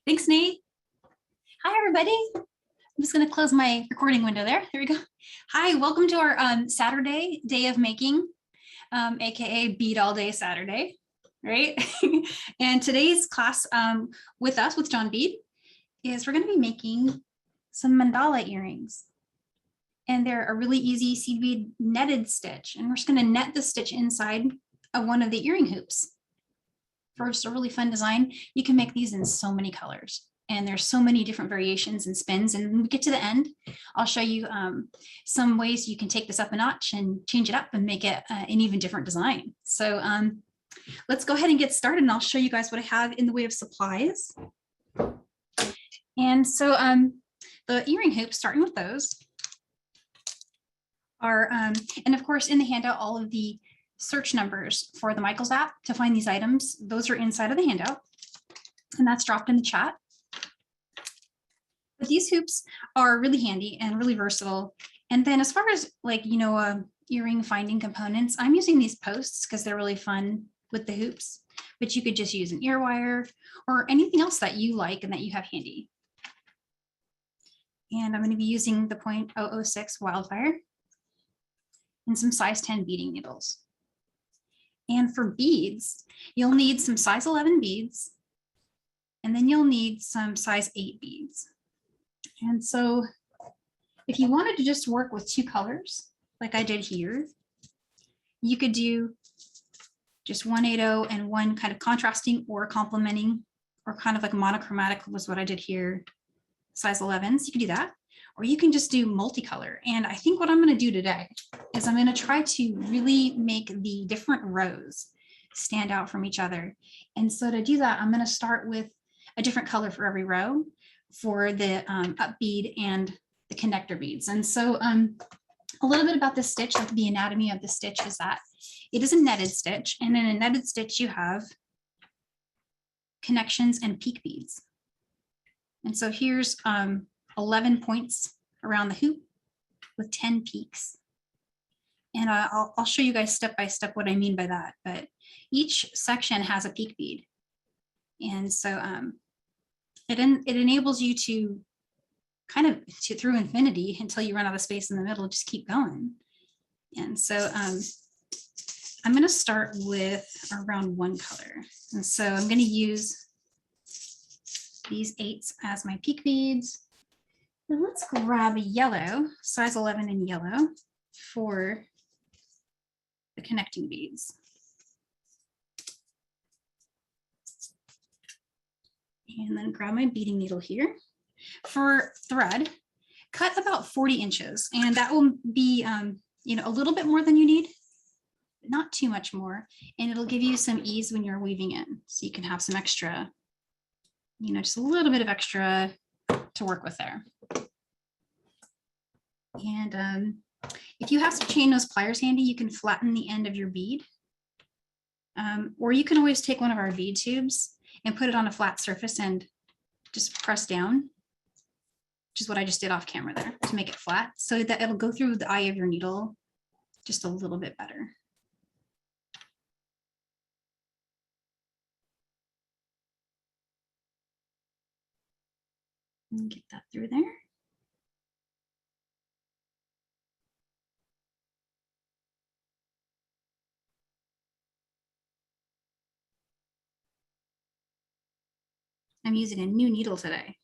Thanks, Nate. Hi, everybody. I'm just going to close my recording window there. There we go. Hi, welcome to our Saturday day of making, aka Bead All Day Saturday, right? And today's class with John Bead, is we're going to be making some mandala earrings. And they're a really easy seed bead netted stitch. And we're just going to net the stitch inside of one of the earring hoops. For just a really fun design. You can make these in so many colors. And there's so many different variations and spins. And when we get to the end, I'll show you some ways you can take this up a notch and change it up and make it an even different design. So let's go ahead and get started, and I'll show you guys what I have in the way of supplies. And so the earring hoops, starting with those, are, and of course in the handout, all of the search numbers for the Michaels app to find these items, those are inside of the handout, and that's dropped in the chat. But these hoops are really handy and really versatile. And then as far as earring finding components, I'm using these posts because they're really fun with the hoops, but you could just use an ear wire or anything else that you like and that you have handy. And I'm going to be using the 0.006 Wildfire and some size 10 beading needles. And for beads, you'll need some size 11 beads, and then you'll need some size 8 beads. And so if you wanted to just work with 2 colors, like I did here, you could do just 180 and one kind of contrasting or complementing, or kind of like monochromatic was what I did here, size 11s. You can do that. Or you can just do multicolor. And I think what I'm going to do today is I'm going to try to really make the different rows stand out from each other. And so to do that, I'm going to start with a different color for every row for the up bead and the connector beads. And so a little bit about this stitch, like the anatomy of the stitch, is that it is a netted stitch. And in a netted stitch, you have connections and peak beads. And so here's 11 points around the hoop with 10 peaks. And I'll show you guys step by step what I mean by that. But each section has a peak bead. And so it enables you to kind of through infinity until you run out of space in the middle, just keep going. And so I'm going to start with around one color. And so I'm going to use these 8s as my peak beads. And let's grab a yellow, size 11 in yellow, for the connecting beads. And then grab my beading needle here. For thread, cut about 40 inches, and that will be a little bit more than you need, but not too much more, and it'll give you some ease when you're weaving in, so you can have some extra, just a little bit of extra to work with there. And if you have some chain nose pliers handy, you can flatten the end of your bead, or you can always take one of our bead tubes and put it on a flat surface and just press down, which is what I just did off camera there, to make it flat so that it'll go through the eye of your needle just a little bit better. And get that through there. I'm using a new needle today.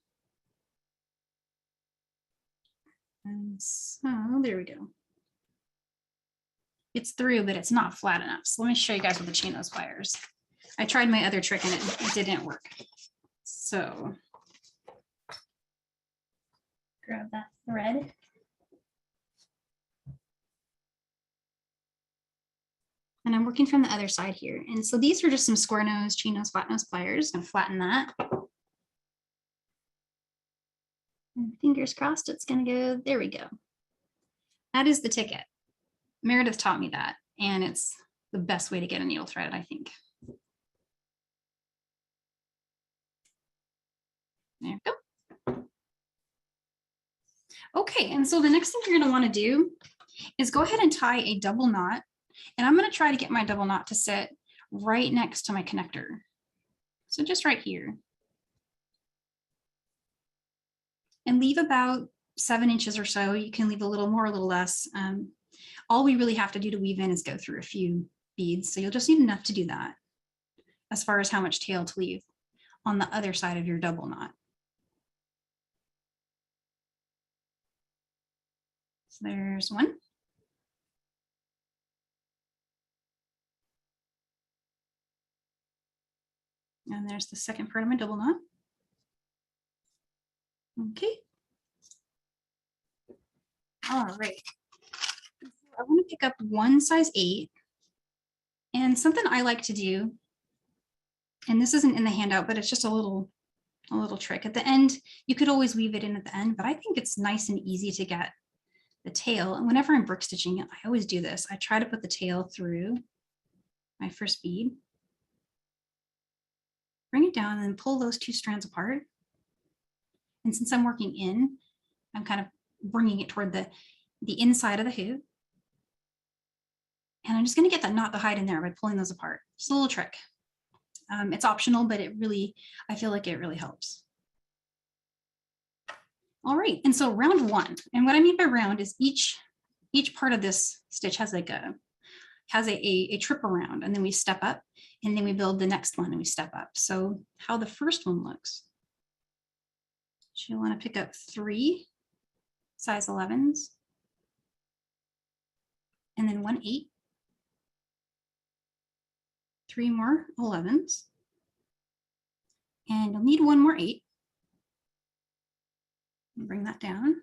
And so there we go. It's through, but it's not flat enough. So let me show you guys with the chain nose pliers. I tried my other trick and it didn't work. So grab that thread. And I'm working from the other side here. And so these are just some square nose, chain nose, flat nose pliers. I'm gonna flatten that. And fingers crossed it's gonna go, there we go. That is the ticket. Meredith taught me that, and it's the best way to get a needle threaded, I think. There we go. Okay, and so the next thing you're gonna wanna do is go ahead and tie a double knot. And I'm gonna try to get my double knot to sit right next to my connector. So just right here. and leave about 7 inches or so. You can leave a little more, a little less. All we really have to do to weave in is go through a few beads. So you'll just need enough to do that as far as how much tail to leave on the other side of your double knot. So there's one. And there's the second part of my double knot. Okay. All right. I want to pick up one size 8. And something I like to do, and this isn't in the handout, but it's just a little trick. At the end, you could always weave it in at the end, but I think it's nice and easy to get the tail. And whenever I'm brick stitching it, I always do this. I try to put the tail through my first bead, bring it down, and then pull those 2 strands apart. And since I'm working in, I'm kind of bringing it toward the inside of the hoop. And I'm just going to get that knot to hide in there by pulling those apart. Just a little trick. It's optional, but I feel like it really helps. All right, and so round 1. And what I mean by round is each part of this stitch has like a trip around, and then we step up, and then we build the next one and we step up. So how the first one looks. So you want to pick up 3 size 11s, and then 1 8. 3 more 11s, and you'll need 1 more 8. Bring that down.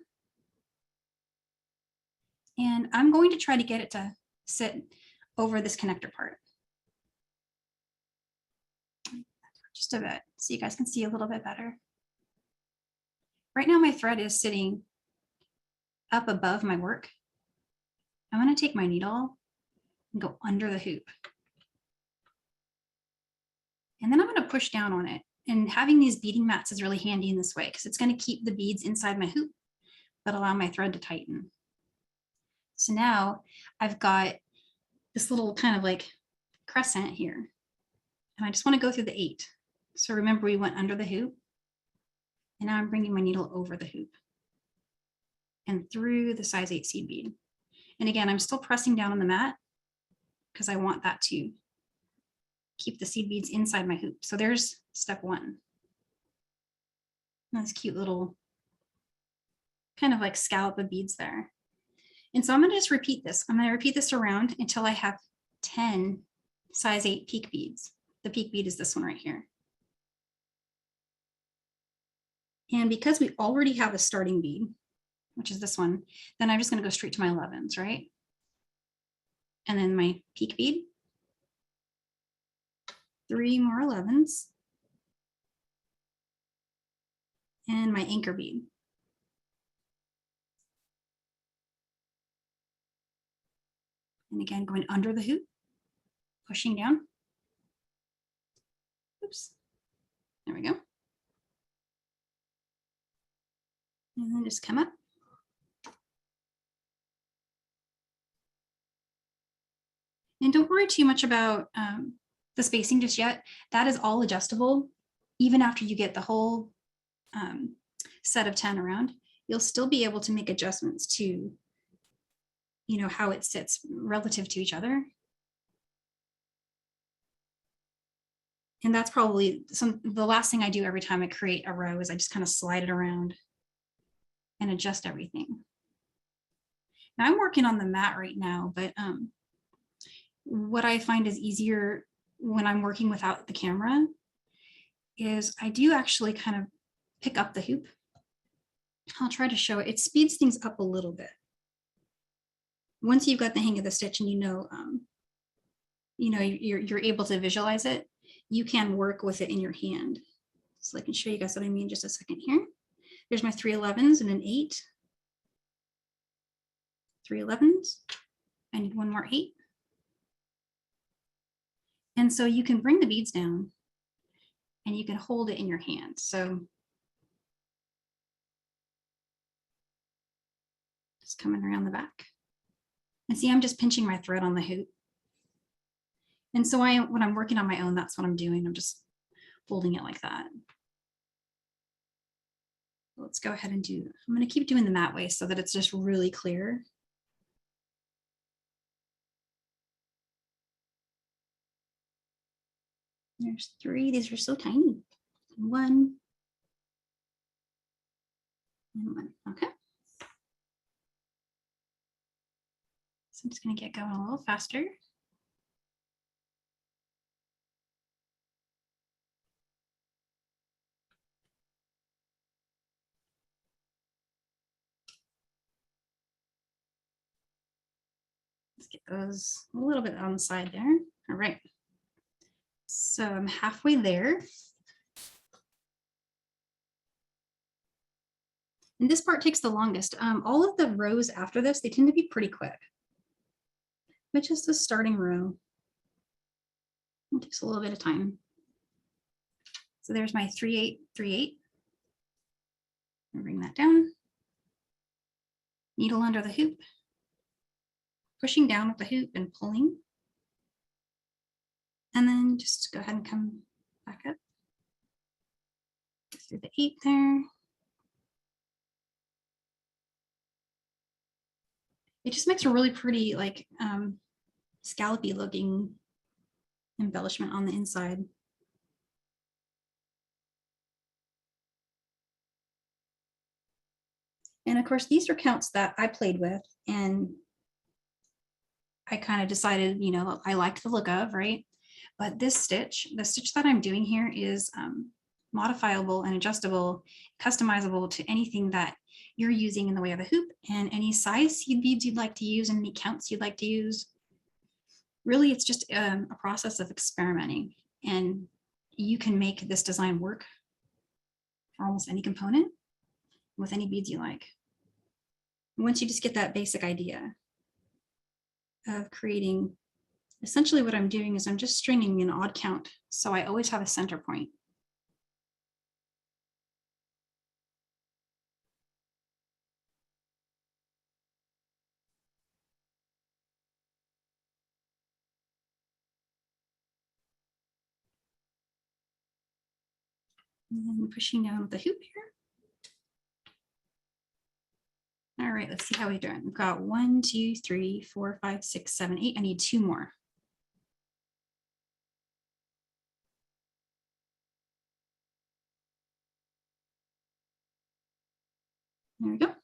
And I'm going to try to get it to sit over this connector part. Just a bit, so you guys can see a little bit better. Right now my thread is sitting up above my work. I'm going to take my needle and go under the hoop. And then I'm going to push down on it. And having these beading mats is really handy in this way because it's going to keep the beads inside my hoop, but allow my thread to tighten. So now I've got this little kind of like crescent here. And I just want to go through the 8. So remember we went under the hoop. And now I'm bringing my needle over the hoop and through the size 8 seed bead. And again, I'm still pressing down on the mat because I want that to keep the seed beads inside my hoop. So there's step 1. Nice cute little kind of like scallop of beads there. And so I'm going to just repeat this. I'm going to repeat this around until I have 10 size 8 peak beads. The peak bead is this one right here. And because we already have a starting bead, which is this one, then I'm just going to go straight to my 11s, right? And then my peak bead. 3 more 11s, and my anchor bead. And again, going under the hoop, pushing down. Oops, there we go. And then just come up. And don't worry too much about the spacing just yet. That is all adjustable. Even after you get the whole set of 10 around, you'll still be able to make adjustments to, how it sits relative to each other. And that's probably the last thing I do every time I create a row is I just kind of slide it around and adjust everything. Now I'm working on the mat right now, but what I find is easier when I'm working without the camera is I do actually kind of pick up the hoop. I'll try to show it. It speeds things up a little bit. Once you've got the hang of the stitch and you're able to visualize it, you can work with it in your hand. So I can show you guys what I mean in just a second here. There's my 3 11s and an 8. 3 11s. I need 1 more 8. And so you can bring the beads down and you can hold it in your hand. So just coming around the back. And see, I'm just pinching my thread on the hoop. And so when I'm working on my own, that's what I'm doing. I'm just holding it like that. Let's go ahead and I'm going to keep doing the mat way so that it's just really clear. There's 3. These are so tiny. 1 and 1. Okay. So I'm just going to get going a little faster. Let's get those a little bit on the side there. All right. So I'm halfway there. And this part takes the longest. All of the rows after this, they tend to be pretty quick. But just the starting row, it takes a little bit of time. So there's my 3, 8, 3, 8. I'll bring that down. Needle under the hoop. Pushing down with the hoop and pulling. And then just go ahead and come back up. Through the 8 there. It just makes a really pretty, like, scallopy looking embellishment on the inside. And of course, these are counts that I played with, and I kind of decided, you know, I liked the look of, right? But this stitch, the stitch that I'm doing here is modifiable and adjustable, customizable to anything that you're using in the way of a hoop, and any size seed beads you'd like to use, and any counts you'd like to use. Really, it's just a process of experimenting, and you can make this design work for almost any component with any beads you like. Once you just get that basic idea of creating, essentially what I'm doing is I'm just stringing an odd count, so I always have a center point. And then pushing down with the hoop here. All right, let's see how we're doing. We've got 1, 2, 3, 4, 5, 6, 7, 8. I need 2 more. There we go.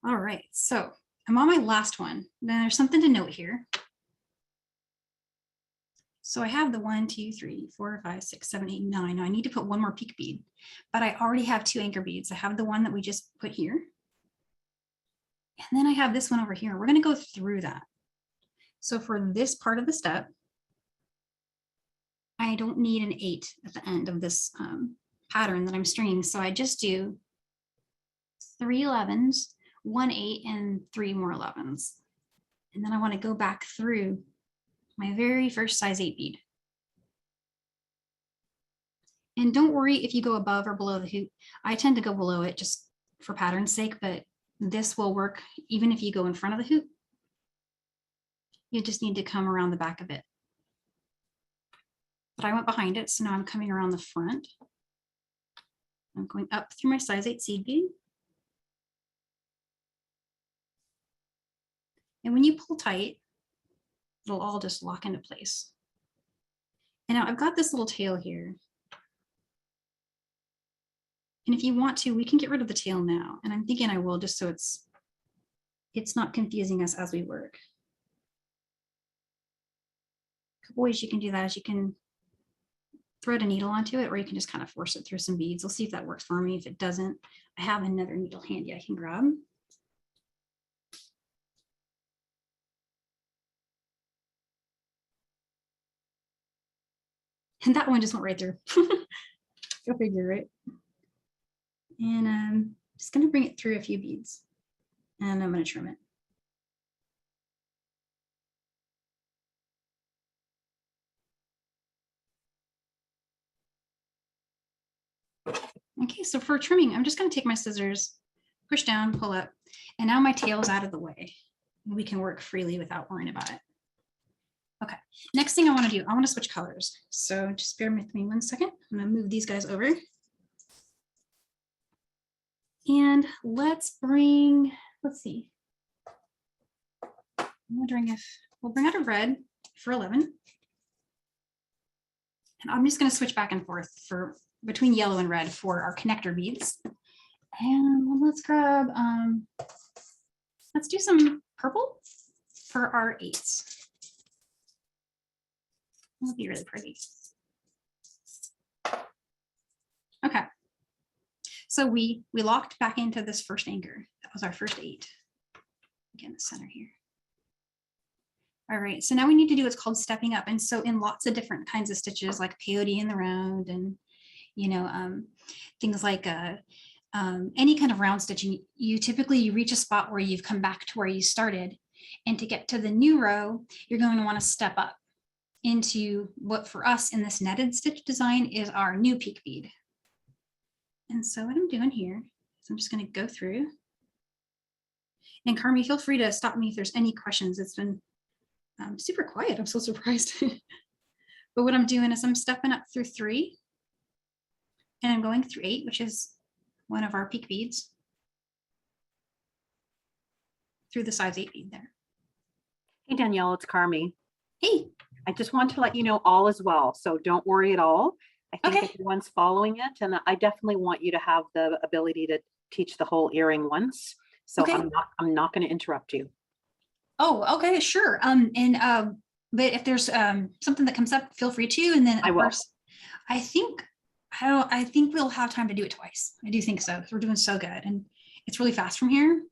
All right, so I'm on my last one. Then there's something to note here. So I have the 1, 2, 3, 4, 5, 6, 7, 8, 9. Now I need to put 1 more peak bead, but I already have 2 anchor beads. I have the one that we just put here. And then I have this one over here. We're going to go through that. So for this part of the step, I don't need an 8 at the end of this pattern that I'm stringing. So I just do 3 11s, 1 8, and 3 more 11s. And then I want to go back through my very first size 8 bead. And don't worry if you go above or below the hoop. I tend to go below it just for pattern's sake, but this will work even if you go in front of the hoop. You just need to come around the back of it. But I went behind it, so now I'm coming around the front. I'm going up through my size 8 seed bead. And when you pull tight, it'll all just lock into place. And now I've got this little tail here. And if you want to, we can get rid of the tail now. And I'm thinking I will, just so it's not confusing us as we work. A couple ways you can do that is you can thread a needle onto it, or you can just kind of force it through some beads. We'll see if that works for me. If it doesn't, I have another needle handy I can grab. And that one just went right through. Go figure, right? And I'm just going to bring it through a few beads, and I'm going to trim it. Okay, so for trimming, I'm just going to take my scissors, push down, pull up, and now my tail's out of the way. We can work freely without worrying about it. Okay, next thing I want to do, I want to switch colors. So just bear with me 1 second. I'm going to move these guys over. And let's see. I'm wondering if we'll bring out a red for 11. And I'm just going to switch back and forth between yellow and red for our connector beads. And let's grab, let's do some purple for our 8s. That'll be really pretty. Okay. So we locked back into this first anchor. That was our first 8. Again, the center here. All right, so now we need to do what's called stepping up. And so in lots of different kinds of stitches, like peyote in the round and, things like any kind of round stitching, you typically reach a spot where you've come back to where you started. And to get to the new row, you're going to want to step up into what for us in this netted stitch design is our new peak bead. And so what I'm doing here is I'm just going to go through. And Carmi, feel free to stop me if there's any questions. It's been super quiet. I'm so surprised. But what I'm doing is I'm stepping up through 3 and I'm going through 8, which is one of our peak beads, through the size 8 bead there. Hey, Danielle, it's Carmi. Hey. I just want to let you know all is well. So don't worry at all. I think Okay. everyone's following it. And I definitely want you to have the ability to teach the whole earring once. So Okay. I'm not going to interrupt you. Oh, okay, sure. But if there's something that comes up, feel free to. And then of course, I think we'll have time to do it twice. I do think so, because we're doing so good. And it's really fast from here.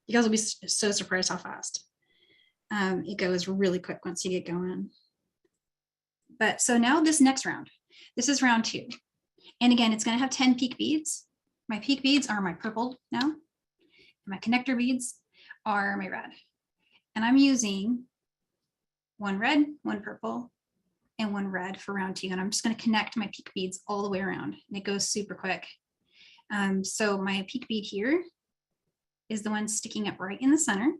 You guys will be so surprised how fast. It goes really quick once you get going. But so now this next round, this is round 2. And again, it's going to have 10 peak beads. My peak beads are my purple now. My connector beads are my red. And I'm using 1 red, 1 purple, and 1 red for round 2. And I'm just going to connect my peak beads all the way around. And it goes super quick. So my peak bead here is the one sticking up right in the center.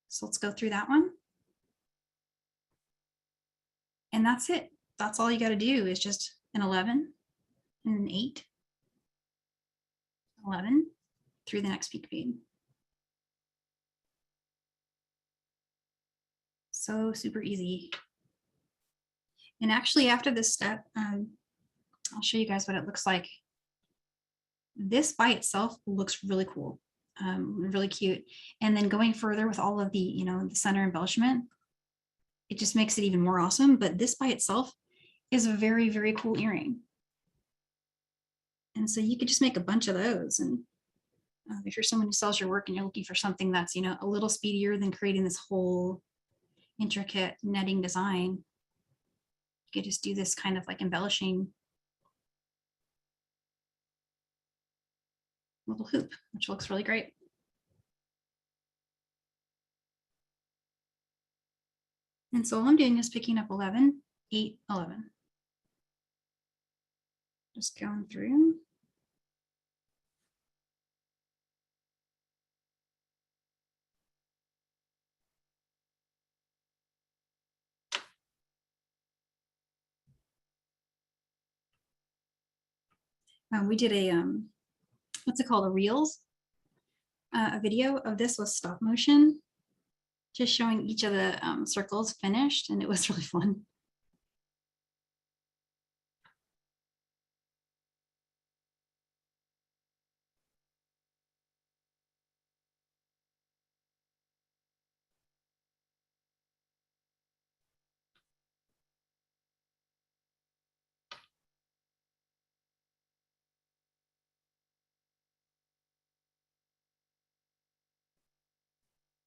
So let's go through that one. And that's it. That's all you got to do is just an 11 and an 8, 11 through the next peak bead. So super easy. And actually after this step, I'll show you guys what it looks like. This by itself looks really cool, really cute. And then going further with all of the, the center embellishment, it just makes it even more awesome. But this by itself is a very, very cool earring. And so you could just make a bunch of those. And if you're someone who sells your work and you're looking for something that's, a little speedier than creating this whole intricate netting design, you could just do this kind of like embellishing little hoop, which looks really great. And so all I'm doing is picking up 11, 8, 11. Just going through. We did a, what's it called, a Reels, a video of this with stop motion, just showing each of the circles finished, and it was really fun.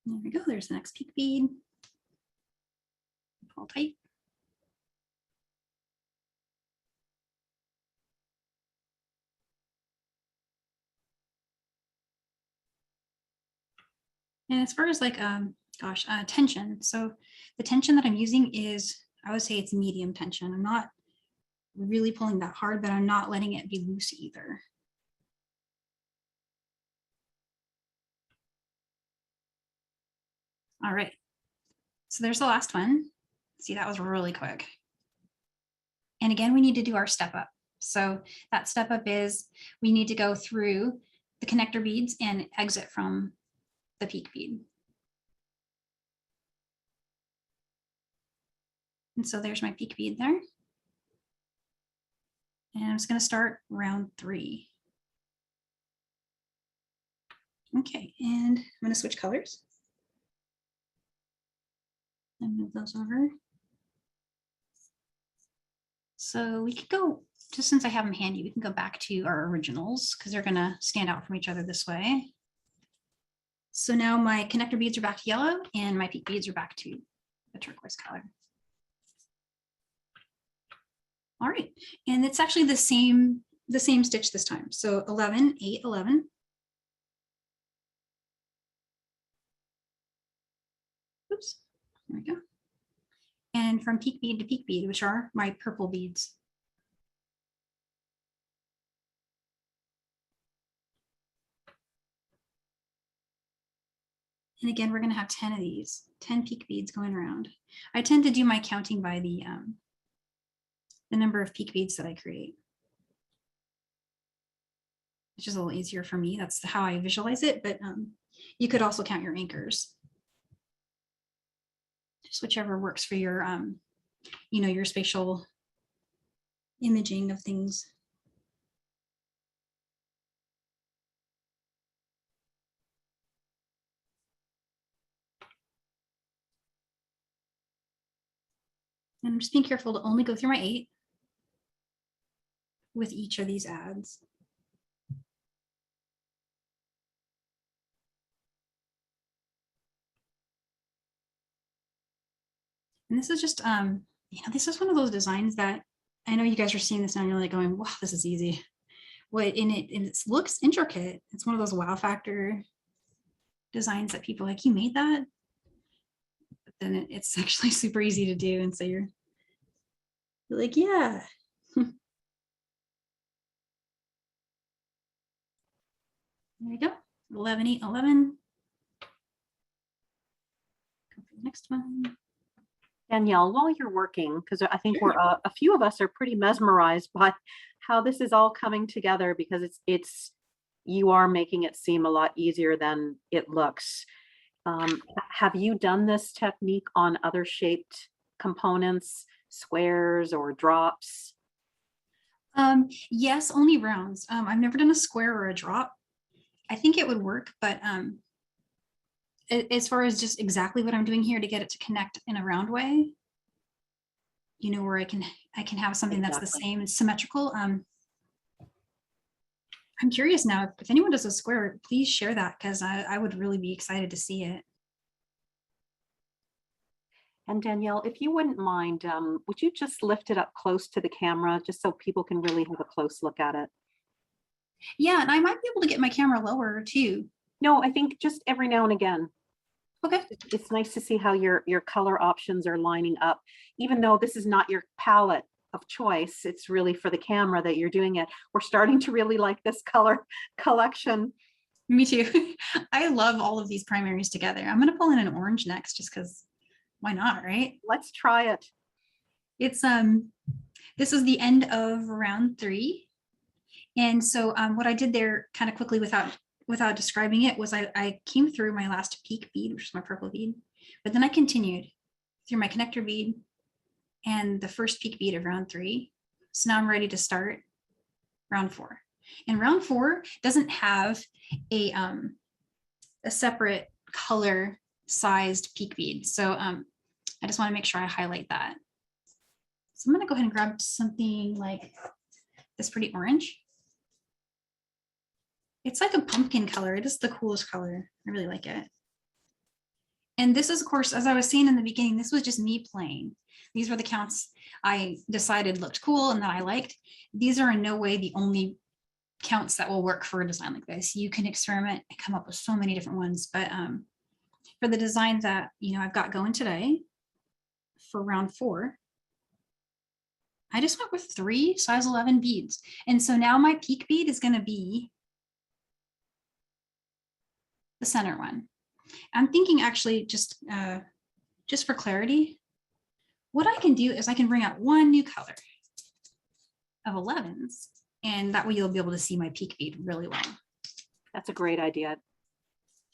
There we go, there's the next peak bead. Pull tight. And as far as like, tension, so the tension that I'm using is, I would say it's medium tension. I'm not really pulling that hard, but I'm not letting it be loose either. All right. So there's the last one. See, that was really quick. And again, we need to do our step up. So that step up is we need to go through the connector beads and exit from the peak bead. And so there's my peak bead there. And I'm just going to start round 3. Okay, and I'm going to switch colors and move those over. So we could go, just since I have them handy, we can go back to our originals because they're going to stand out from each other this way. So now my connector beads are back to yellow and my peak beads are back to the turquoise color. All right, and it's actually the same stitch this time. So 11, 8, 11. Oops, there we go. And from peak bead to peak bead, which are my purple beads. And again, we're going to have 10 of these, 10 peak beads going around. I tend to do my counting by the number of peak beads that I create, which is a little easier for me. That's how I visualize it, but you could also count your anchors. Just whichever works for your, you know, your spatial imaging of things. And I'm just being careful to only go through my 8 with each of these adds. And this is just, you know, this is one of those designs that I know you guys are seeing this now and you're like going, wow, this is easy. What in it, and it looks intricate. It's one of those wow factor designs that people are like, you made that? But then it's actually super easy to do. And so you're like, yeah. There we go. 11, 8, 11. Go for the next one. Danielle, while you're working, because I think we're a few of us are pretty mesmerized by how this is all coming together, because it's you are making it seem a lot easier than it looks. Have you done this technique on other shaped components, squares or drops? Yes, only rounds. I've never done a square or a drop. I think it would work, but as far as just exactly what I'm doing here to get it to connect in a round way, you know, where I can have something that's the same and symmetrical. I'm curious now, if anyone does a square, please share that, because I would really be excited to see it. And Danielle, if you wouldn't mind, would you just lift it up close to the camera just so people can really have a close look at it? Yeah, and I might be able to get my camera lower too. No, I think just every now and again. Okay. It's nice to see how your color options are lining up, even though this is not your palette of choice. It's really for the camera that you're doing it. We're starting to really like this color collection. Me too. I love all of these primaries together. I'm going to pull in an orange next, just because why not, right? Let's try it. It's this is the end of round 3. And so what I did there kind of quickly without describing it was I came through my last peak bead, which is my purple bead, but then I continued through my connector bead and the first peak bead of round 3. So now I'm ready to start round 4. And round 4 doesn't have a separate color sized peak bead. So I just want to make sure I highlight that. So I'm going to go ahead and grab something like this pretty orange. It's like a pumpkin color. It is the coolest color. I really like it. And this is, of course, as I was saying in the beginning, this was just me playing. These were the counts I decided looked cool and that I liked. These are in no way the only counts that will work for a design like this. You can experiment and come up with so many different ones. But for the design that, you know, I've got going today for round 4, I just went with 3 size 11 beads. And so now my peak bead is going to be the center one. I'm thinking actually just for clarity, what I can do is I can bring out one new color of 11s, and that way you'll be able to see my peak bead really well. That's a great idea.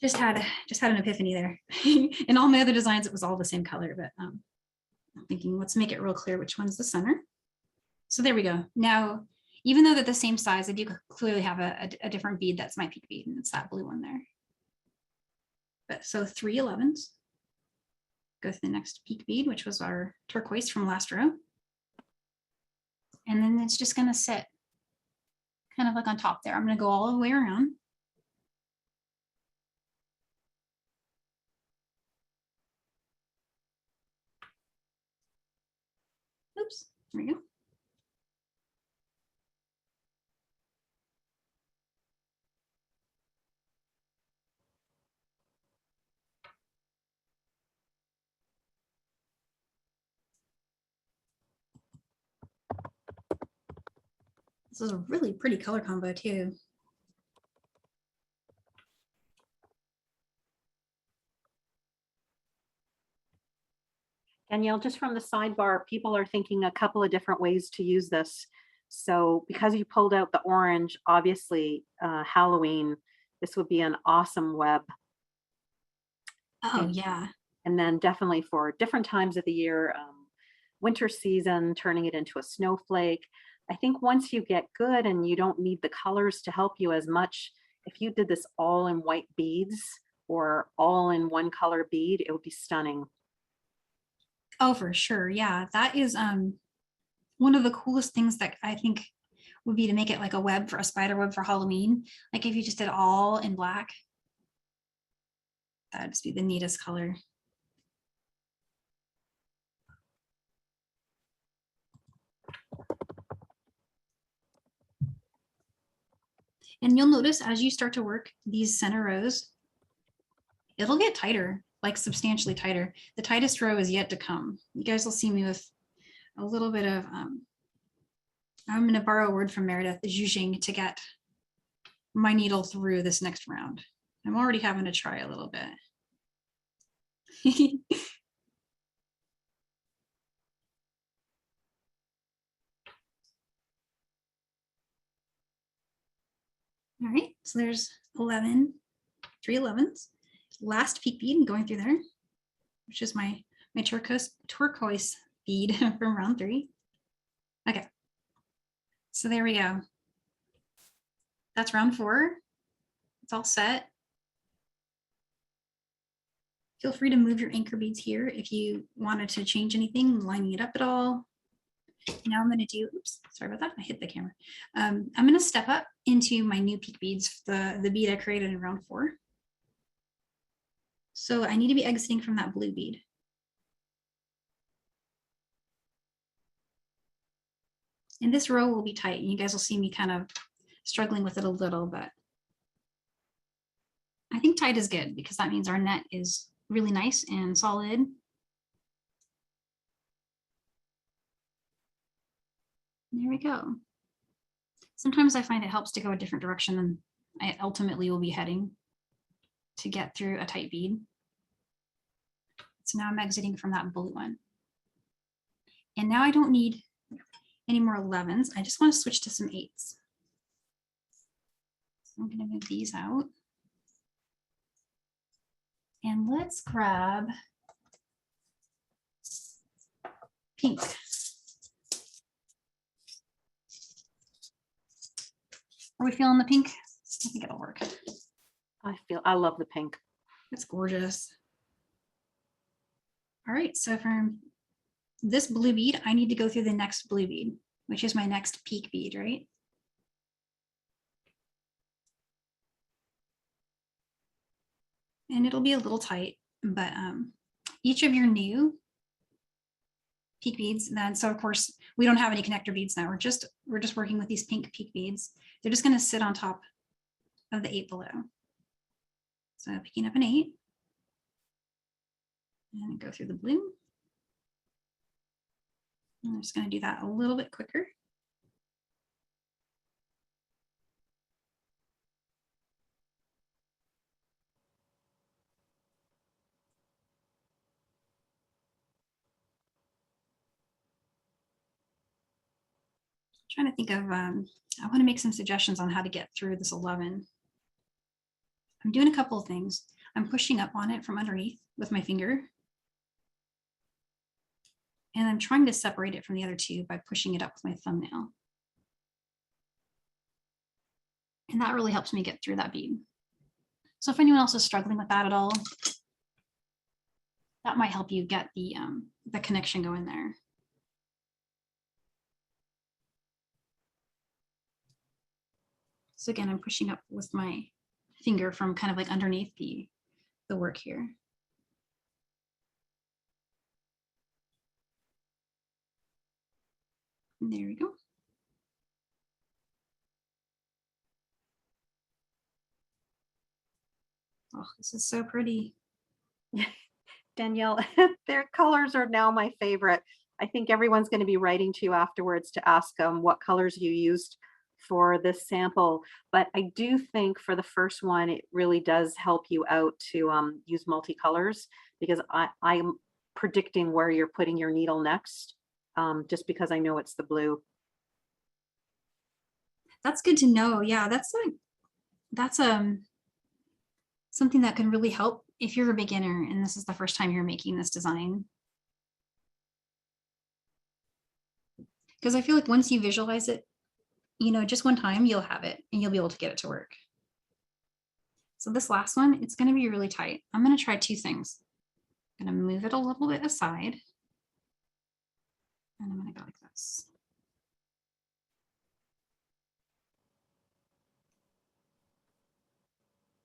Just had an epiphany there. In all my other designs, it was all the same color, but I'm thinking let's make it real clear which one's the center. So there we go. Now, even though they're the same size, I do clearly have a different bead that's my peak bead, and it's that blue one there. But so 3 11s. Go to the next peak bead, which was our turquoise from last row. And then it's just going to sit kind of like on top there. I'm going to go all the way around. Oops, there we go. This is a really pretty color combo too. Danielle, just from the sidebar, people are thinking a couple of different ways to use this. So because you pulled out the orange, obviously Halloween, this would be an awesome web. Oh yeah. And then definitely for different times of the year, winter season, turning it into a snowflake. I think once you get good and you don't need the colors to help you as much, if you did this all in white beads or all in one color bead, it would be stunning. Oh, for sure. Yeah, that is one of the coolest things that I think would be to make it like a web, for a spider web for Halloween. Like if you just did all in black, that'd just be the neatest color. And you'll notice as you start to work these center rows, it'll get tighter, like substantially tighter. The tightest row is yet to come. You guys will see me with a little bit of, I'm going to borrow a word from Meredith, zhuzhing, to get my needle through this next round. I'm already having to try a little bit. All right, so there's 11, 3 11s. Last peak bead going through there, which is my turquoise bead from round 3. Okay, so there we go. That's round 4. It's all set. Feel free to move your anchor beads here if you wanted to change anything, lining it up at all. Now I'm going to do, oops, sorry about that. I hit the camera. I'm going to step up into my new peak beads, the bead I created in round 4. So I need to be exiting from that blue bead. And this row will be tight. You guys will see me kind of struggling with it a little, but I think tight is good because that means our net is really nice and solid. There we go. Sometimes I find it helps to go a different direction than I ultimately will be heading to get through a tight bead. So now I'm exiting from that blue one. And now I don't need any more 11s. I just want to switch to some 8s. So I'm going to move these out. And let's grab pink. Are we feeling the pink? I think it'll work. I love the pink. It's gorgeous. All right, so from this blue bead, I need to go through the next blue bead, which is my next peak bead, right? And it'll be a little tight, but each of your new peak beads, then so of course we don't have any connector beads now. We're just working with these pink peak beads. They're just going to sit on top of the 8 below. So picking up an 8 and go through the blue. And I'm just going to do that a little bit quicker. Trying to think of, I want to make some suggestions on how to get through this 11. I'm doing a couple of things. I'm pushing up on it from underneath with my finger. And I'm trying to separate it from the other two by pushing it up with my thumbnail. And that really helps me get through that bead. So if anyone else is struggling with that at all, that might help you get the connection going there. So again, I'm pushing up with my finger from kind of like underneath the work here. And there we go. Oh, this is so pretty. Danielle, their colors are now my favorite. I think everyone's going to be writing to you afterwards to ask what colors you used for this sample. But I do think for the first one, it really does help you out to use multicolors, because I'm predicting where you're putting your needle next, just because I know it's the blue. That's good to know. Yeah, that's something that can really help if you're a beginner and this is the first time you're making this design. Because I feel like once you visualize it, you know, just one time you'll have it and you'll be able to get it to work. So this last one, it's going to be really tight. I'm going to try two things. I'm going to move it a little bit aside. And I'm going to go like this.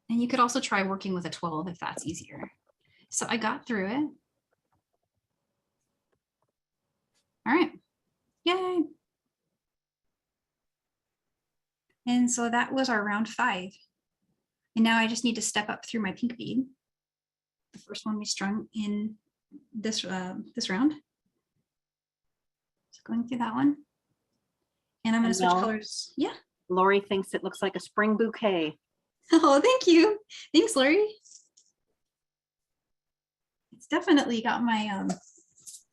And you could also try working with a 12 if that's easier. So I got through it. All right. Yay. And so that was our round 5. And now I just need to step up through my pink bead. The first one we strung in this round. So going through that one. And I'm going to switch colors. Yeah. Lori thinks it looks like a spring bouquet. Oh, thank you. Thanks, Lori. It's definitely got my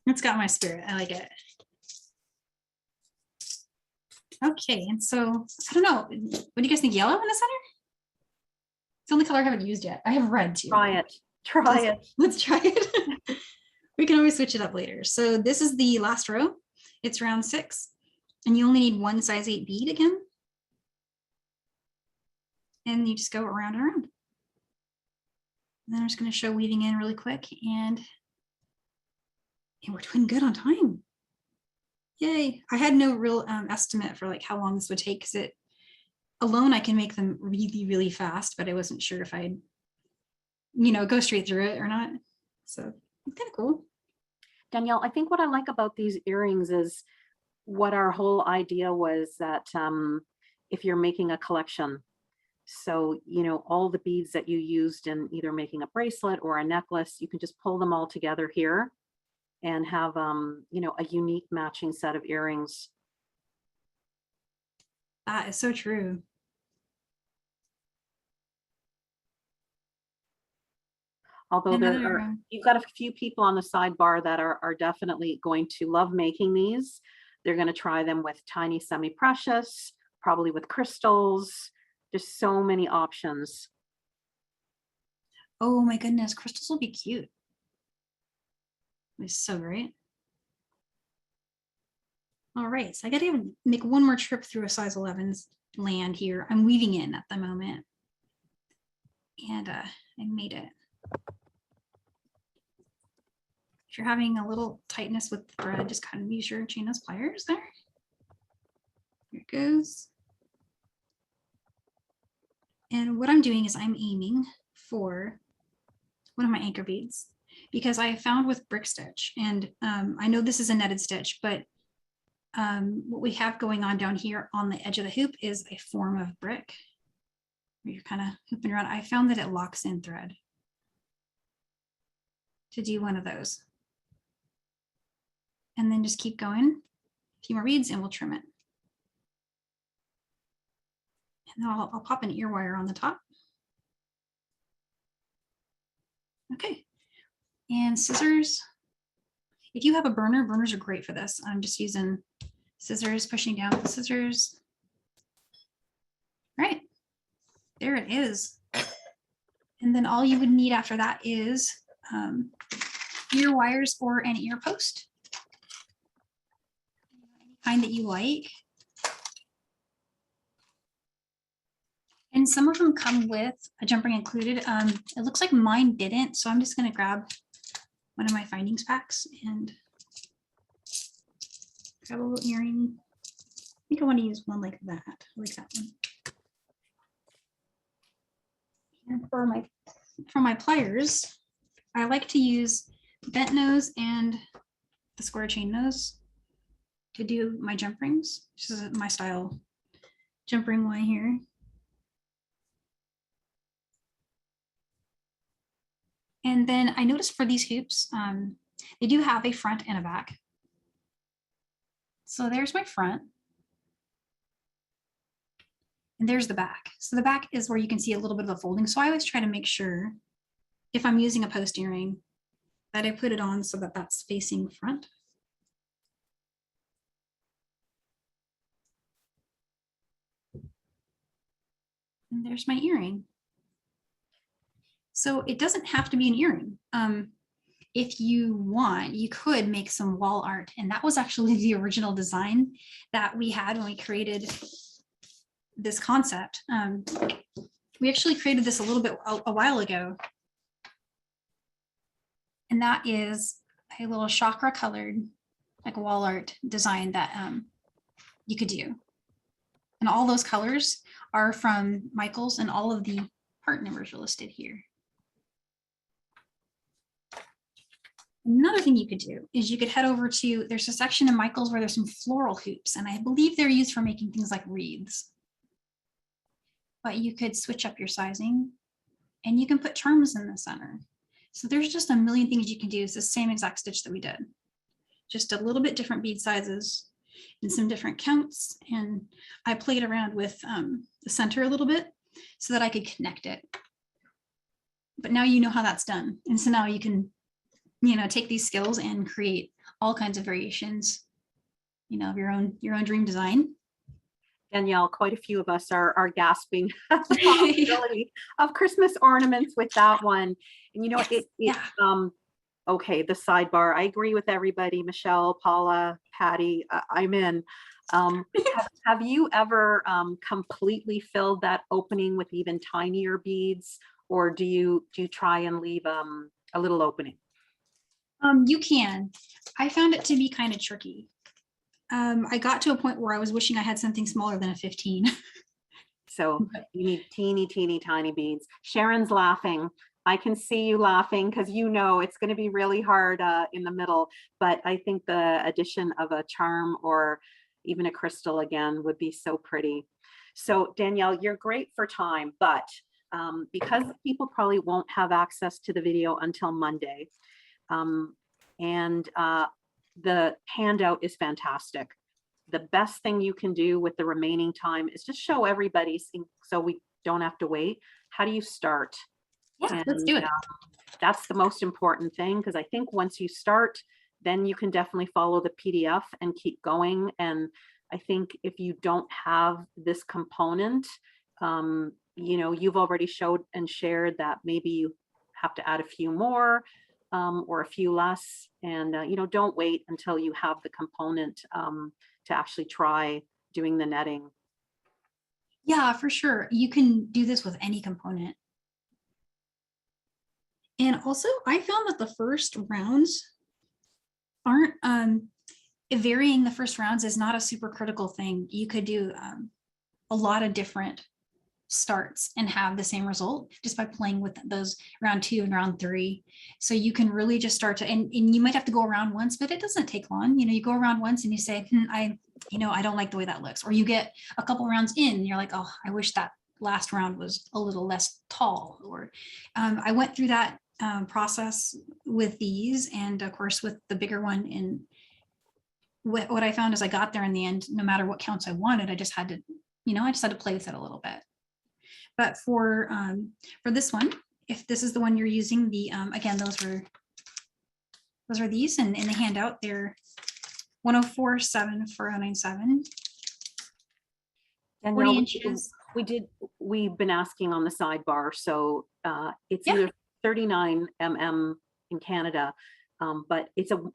it's got my spirit. I like it. Okay, and so I don't know. What do you guys think? Yellow in the center? It's the only color I haven't used yet. I have red too. Try it. Try it. Let's try it. We can always switch it up later. So this is the last row. It's round 6, and you only need one size 8 bead again. And you just go around and around. And then I'm just going to show weaving in really quick, and we're doing good on time. Yay. I had no real estimate for like how long this would take, because it alone I can make them really, really fast, but I wasn't sure if I'd, you know, go straight through it or not. So it's kind of cool. Danielle, I think what I like about these earrings is what our whole idea was, that if you're making a collection, so, you know, all the beads that you used in either making a bracelet or a necklace, you can just pull them all together here and have, you know, a unique matching set of earrings. That is so true. Although you've got a few people on the sidebar that are definitely going to love making these. They're going to try them with tiny semi-precious, probably with crystals. There's so many options. Oh my goodness, crystals will be cute. It's so great. All right, so I gotta make one more trip through a size 11's land here. I'm weaving in at the moment. And I made it. If you're having a little tightness with the thread, just kind of use your chain nose pliers there. Here it goes. And what I'm doing is I'm aiming for one of my anchor beads, because I found with brick stitch, and I know this is a netted stitch, but what we have going on down here on the edge of the hoop is a form of brick where you're kind of hooping around. I found that it locks in thread to do one of those. And then just keep going, a few more beads and we'll trim it. And then I'll pop an ear wire on the top. Okay, and scissors. If you have a burner, burners are great for this. I'm just using scissors, pushing down with the scissors. Right, there it is. And then all you would need after that is ear wires or an ear post, any kind that you like. And some of them come with a jump ring included. It looks like mine didn't, so I'm just going to grab one of my findings packs and grab a little earring. I think I want to use one like that. I like that one. And for my pliers, I like to use bent nose and the square chain nose to do my jump rings. This is my style jump ring line here. And then I noticed for these hoops, they do have a front and a back. So there's my front. And there's the back. So the back is where you can see a little bit of a folding. So I always try to make sure if I'm using a post earring that I put it on so that that's facing front. And there's my earring. So it doesn't have to be an earring. If you want, you could make some wall art. And that was actually the original design that we had when we created this concept. We actually created this a little bit a while ago. And that is a little chakra colored, like wall art design that you could do. And all those colors are from Michael's, and all of the part numbers are listed here. Another thing you could do is you could head over to, there's a section in Michael's where there's some floral hoops, and I believe they're used for making things like wreaths. But you could switch up your sizing and you can put charms in the center. So there's just a million things you can do. It's the same exact stitch that we did, just a little bit different bead sizes and some different counts. And I played around with the center a little bit so that I could connect it. But now you know how that's done. And so now you can, you know, take these skills and create all kinds of variations, you know, of your own dream design. Danielle, quite a few of us are gasping at the possibility of Christmas ornaments with that one. And you know, okay, the sidebar, I agree with everybody, Michelle, Paula, Patty, I'm in. Have you ever completely filled that opening with even tinier beads, or do you try and leave a little opening? You can. I found it to be kind of tricky. I got to a point where I was wishing I had something smaller than a 15. So you need teeny, teeny, tiny beads. Sharon's laughing. I can see you laughing because you know it's going to be really hard in the middle. But I think the addition of a charm or even a crystal again would be so pretty. So Danielle, you're great for time, but because people probably won't have access to the video until Monday, and the handout is fantastic. The best thing you can do with the remaining time is just show everybody, so we don't have to wait. How do you start? Yeah, let's do it. That's the most important thing, because I think once you start, then you can definitely follow the PDF and keep going. And I think if you don't have this component, you know, you've already showed and shared that maybe you have to add a few more or a few less. And, you know, don't wait until you have the component to actually try doing the netting. Yeah, for sure. You can do this with any component. And also, I found that the first rounds aren't, varying the first rounds is not a super critical thing. You could do a lot of different starts and have the same result just by playing with those round 2 and round 3. So you can really just start to, and you might have to go around once, but it doesn't take long. You know, you go around once and you say, I don't like the way that looks. Or you get a couple rounds in and you're like, oh, I wish that last round was a little less tall. Or I went through that process with these, and of course with the bigger one. And what I found is I got there in the end, no matter what counts I wanted, I just had to, play with it a little bit. But for this one, if this is the one you're using, the again, those are these, and in the handout, they're 104.7 for 097. 40 Danielle, inches. we've been asking on the sidebar, so it's Yeah. either 39 mm in Canada, but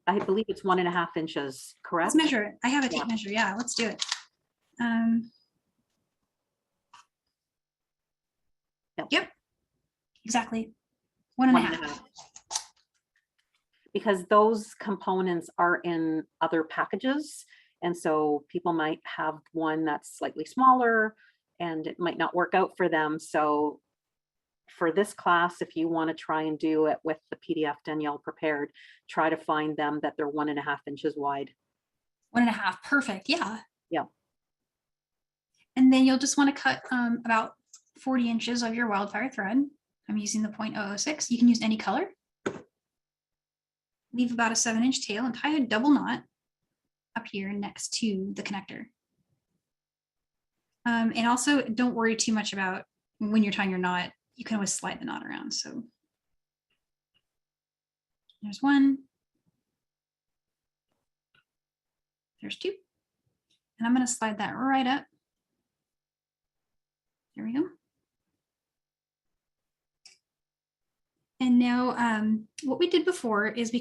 I believe it's 1.5 inches, correct? Let's measure it. I have a tape Yeah. measure. Yeah, let's do it. Yep, exactly. 1.5. Because those components are in other packages. And so people might have one that's slightly smaller and it might not work out for them. So for this class, if you want to try and do it with the PDF Danielle prepared, try to find them that they're 1.5 inches wide. 1.5, perfect, yeah. Yeah. And then you'll just want to cut about 40 inches of your wildfire thread. I'm using the 0.006. You can use any color. Leave about a 7-inch tail and tie a double knot up here next to the connector. And also don't worry too much about when you're tying your knot. You can always slide the knot around. So there's one. There's two. And I'm going to slide that right up. There we go. And now what we did before is we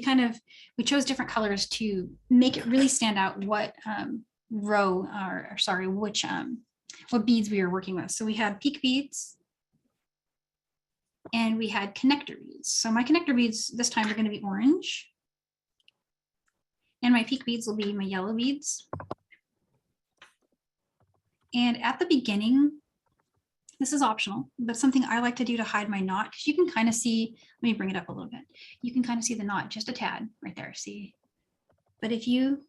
chose different colors to make it really stand out what what beads we were working with. So we had peak beads and we had connector beads. So my connector beads this time are going to be orange. And my peak beads will be my yellow beads. And at the beginning, this is optional, but something I like to do to hide my knot, because you can kind of see, let me bring it up a little bit. You can kind of see the knot just a tad right there, see? But if you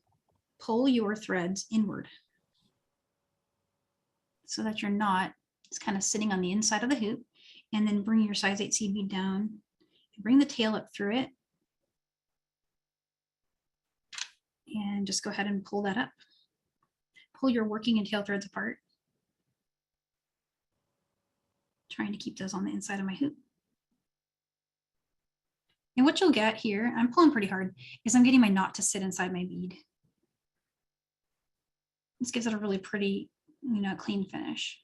pull your threads inward so that your knot is kind of sitting on the inside of the hoop, and then bring your size 8 seed bead down, and bring the tail up through it, and just go ahead and pull that up. Pull your working and tail threads apart. Trying to keep those on the inside of my hoop. And what you'll get here, I'm pulling pretty hard, is I'm getting my knot to sit inside my bead. This gives it a really pretty, clean finish.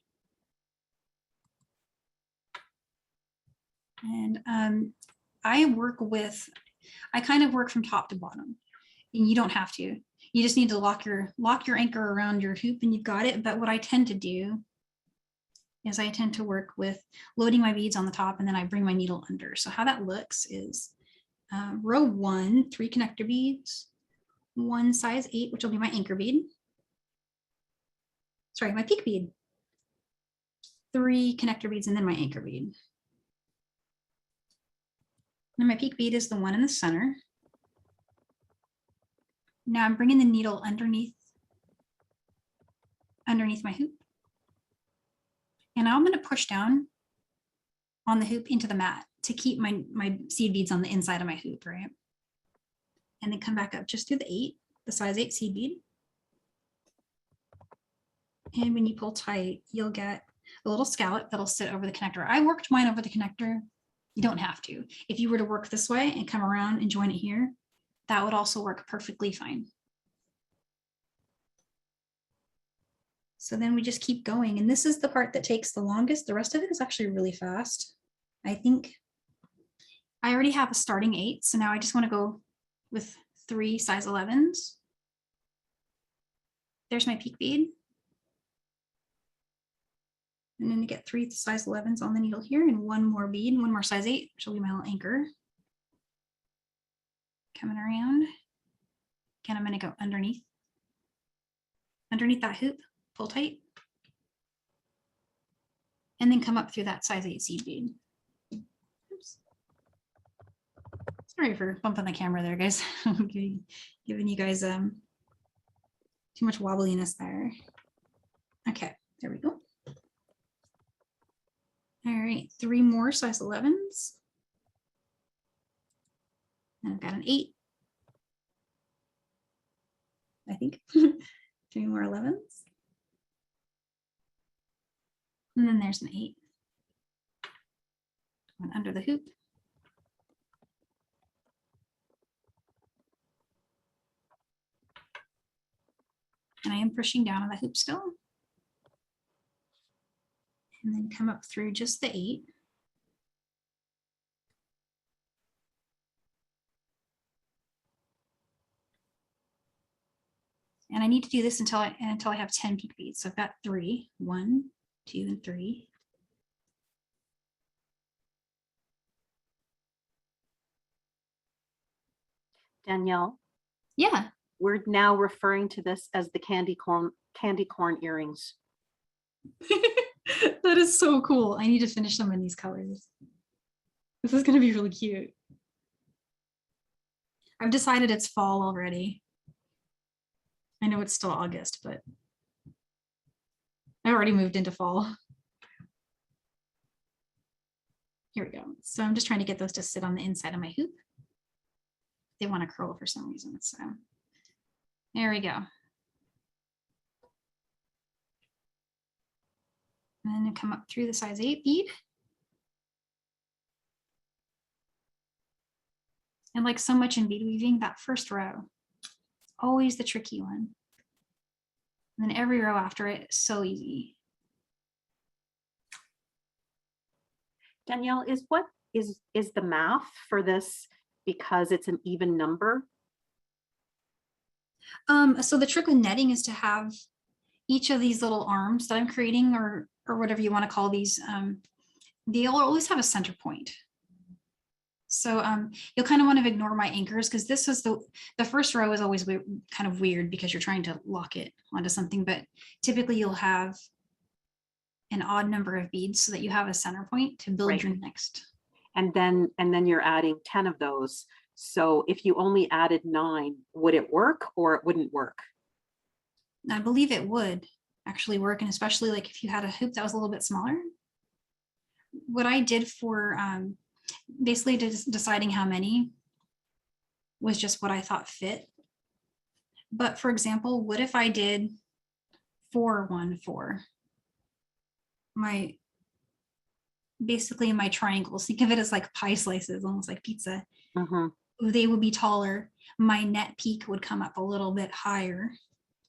And I kind of work from top to bottom, and you don't have to. You just need to lock your anchor around your hoop and you've got it. But what I tend to do is I tend to work with loading my beads on the top and then I bring my needle under. So how that looks is row 1, 3 connector beads, 1 size 8, which will be my anchor bead. Sorry, my peak bead. 3 connector beads and then my anchor bead. And my peak bead is the one in the center. Now I'm bringing the needle underneath my hoop. And I'm going to push down on the hoop into the mat to keep my seed beads on the inside of my hoop, right? And then come back up just through the size 8 seed bead. And when you pull tight, you'll get a little scallop that'll sit over the connector. I worked mine over the connector. You don't have to. If you were to work this way and come around and join it here, that would also work perfectly fine. So then we just keep going. And this is the part that takes the longest. The rest of it is actually really fast. I think I already have a starting 8. So now I just want to go with 3 size 11s. There's my peak bead. And then to get 3 size 11s on the needle here and 1 more bead, 1 more size 8, which will be my little anchor. Coming around. Again, I'm going to go underneath that hoop, pull tight. And then come up through that size 8 seed bead. Oops. Sorry for bumping the camera there, guys. Giving you guys too much wobbliness there. Okay, there we go. All right, 3 more size 11s. And I've got an 8. I think 3 more 11s. And then there's an 8. One under the hoop. And I am pushing down on the hoop still. And then come up through just the 8. And I need to do this until I have 10 peak beads. So I've got 3, 1, 2, and 3. Danielle, Yeah. we're now referring to this as the candy corn earrings. That is so cool. I need to finish them in these colors. This is going to be really cute. I've decided it's fall already. I know it's still August, but I already moved into fall. Here we go. So I'm just trying to get those to sit on the inside of my hoop. They want to curl for some reason. So there we go. And then come up through the size 8 bead. And like so much in bead weaving, that first row, always the tricky one. And then every row after it is so easy. Danielle, is the math for this because it's an even number? So the trick with netting is to have each of these little arms that I'm creating, or whatever you want to call these, they'll always have a center point. So you'll kind of want to ignore my anchors, because this is the first row is always kind of weird because you're trying to lock it onto something, but typically you'll have an odd number of beads so that you have a center point to build your next. And then you're adding 10 of those. So if you only added 9, would it work or it wouldn't work? I believe it would actually work, and especially like if you had a hoop that was a little bit smaller. What I did for basically deciding how many was just what I thought fit. But for example, what if I did 4, 1, 4? Basically my triangles, think of it as like pie slices, almost like pizza. They would be taller. My net peak would come up a little bit higher,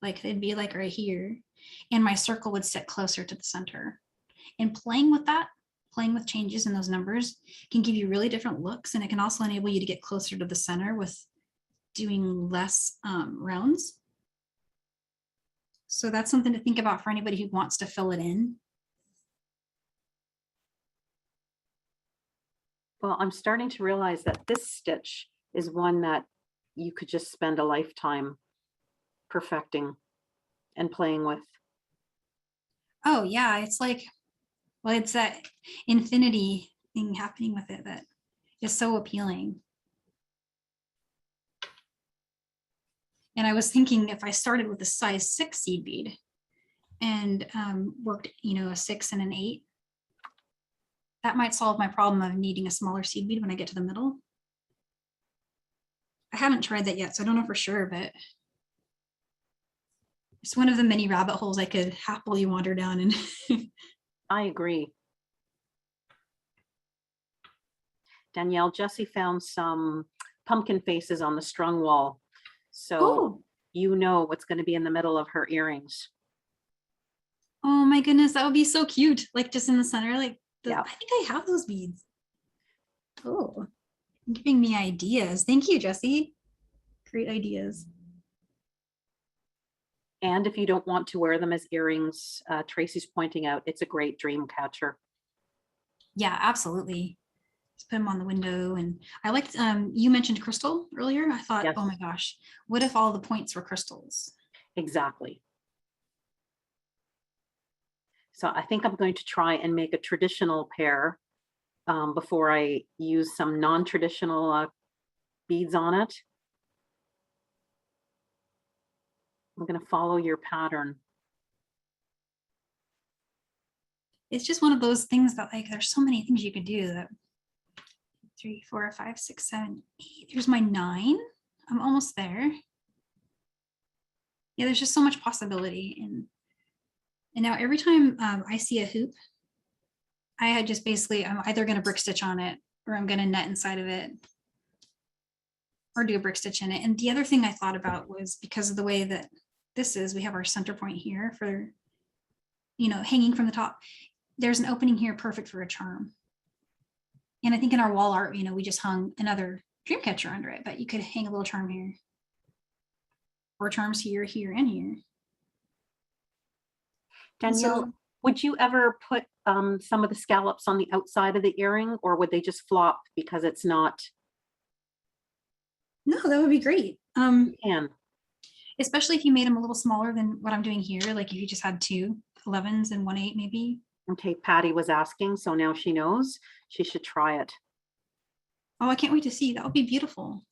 like it'd be like right here, and my circle would sit closer to the center. And playing with that, playing with changes in those numbers can give you really different looks, and it can also enable you to get closer to the center with doing less rounds. So that's something to think about for anybody who wants to fill it in. Well, I'm starting to realize that this stitch is one that you could just spend a lifetime perfecting and playing with. Oh yeah, it's like, well, it's that infinity thing happening with it that is so appealing. And I was thinking if I started with a size 6 seed bead and worked, a 6 and an 8, that might solve my problem of needing a smaller seed bead when I get to the middle. I haven't tried that yet, so I don't know for sure, but it's one of the many rabbit holes I could happily wander down. And I agree. Danielle, Jessie found some pumpkin faces on the strung wall. So you know what's going to be in the middle of her earrings. Oh my goodness, that would be so cute. Like just in the center, like yeah. I think I have those beads. Oh, giving me ideas. Thank you, Jessie. Great ideas. And if you don't want to wear them as earrings, Tracy's pointing out it's a great dream catcher. Yeah, absolutely. Just put them on the window. And I liked, you mentioned crystal earlier. I thought, yes. Oh my gosh, what if all the points were crystals? Exactly. So I think I'm going to try and make a traditional pair before I use some non-traditional beads on it. I'm going to follow your pattern. It's just one of those things that like, there's so many things you could do. That 3, 4, 5, 6, 7, 8. There's my 9. I'm almost there. Yeah, there's just so much possibility. And now every time I see a hoop, I had just basically, I'm either going to brick stitch on it or I'm going to net inside of it or do a brick stitch in it. And the other thing I thought about was because of the way that this is, we have our center point here for, you know, hanging from the top. There's an opening here perfect for a charm. And I think in our wall art, you know, we just hung another dream catcher under it, but you could hang a little charm here. Or charms here, here, and here. Danielle, So, would you ever put some of the scallops on the outside of the earring, or would they just flop because it's not? no, that would be great. And Especially if you made them a little smaller than what I'm doing here. Like if you just had 2 11s and 1 8 maybe. okay, Patty was asking, so now she knows she should try it. Oh, I can't wait to see. That would be beautiful.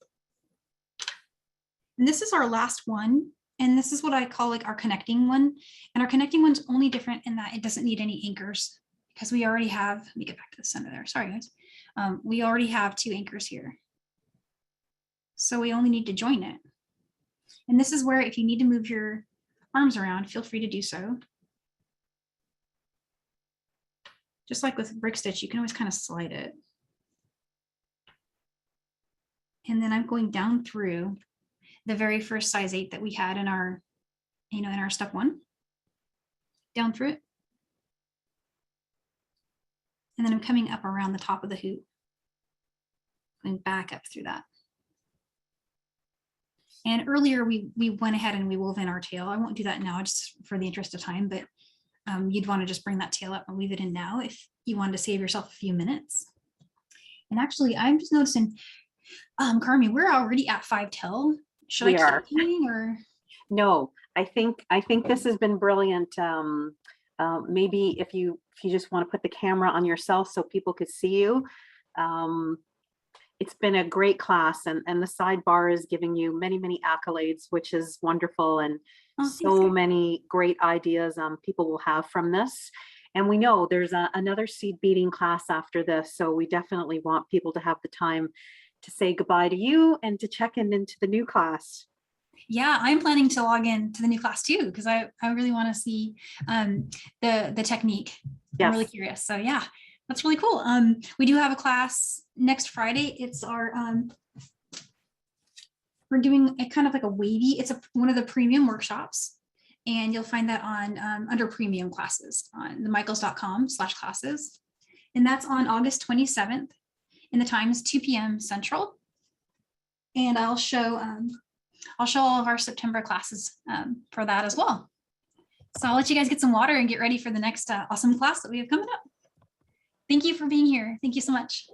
And this is our last one. And this is what I call like our connecting one. And our connecting one's only different in that it doesn't need any anchors because we already have, let me get back to the center there. Sorry, guys. We already have 2 anchors here. So we only need to join it. And this is where if you need to move your arms around, feel free to do so. Just like with brick stitch, you can always kind of slide it. And then I'm going down through the very first size 8 that we had in our, you know, in our step 1, down through it. And then I'm coming up around the top of the hoop, going back up through that. And earlier we went ahead and we wove in our tail. I won't do that now just for the interest of time, but you'd want to just bring that tail up and weave it in now if you wanted to save yourself a few minutes. And actually, I'm just noticing, Carmi, we're already at 5 till. Should We I are. keep going or? No, I think this has been brilliant. Maybe if you just want to put the camera on yourself so people could see you. It's been a great class, and the sidebar is giving you many, many accolades, which is wonderful, and so many great ideas people will have from this. And we know there's another seed beading class after this, so we definitely want people to have the time to say goodbye to you and to check in into the new class. Yeah, I'm planning to log in to the new class too, because I really want to see the technique. Yes. I'm really curious. So yeah, that's really cool. We do have a class next Friday. It's our we're doing a kind of like a wavy. It's one of the premium workshops, and you'll find that on under premium classes on themichaels.com/classes, and that's on August 27th, and the time is 2 p.m. Central. And I'll show all of our September classes for that as well. So I'll let you guys get some water and get ready for the next awesome class that we have coming up. Thank you for being here. Thank you so much.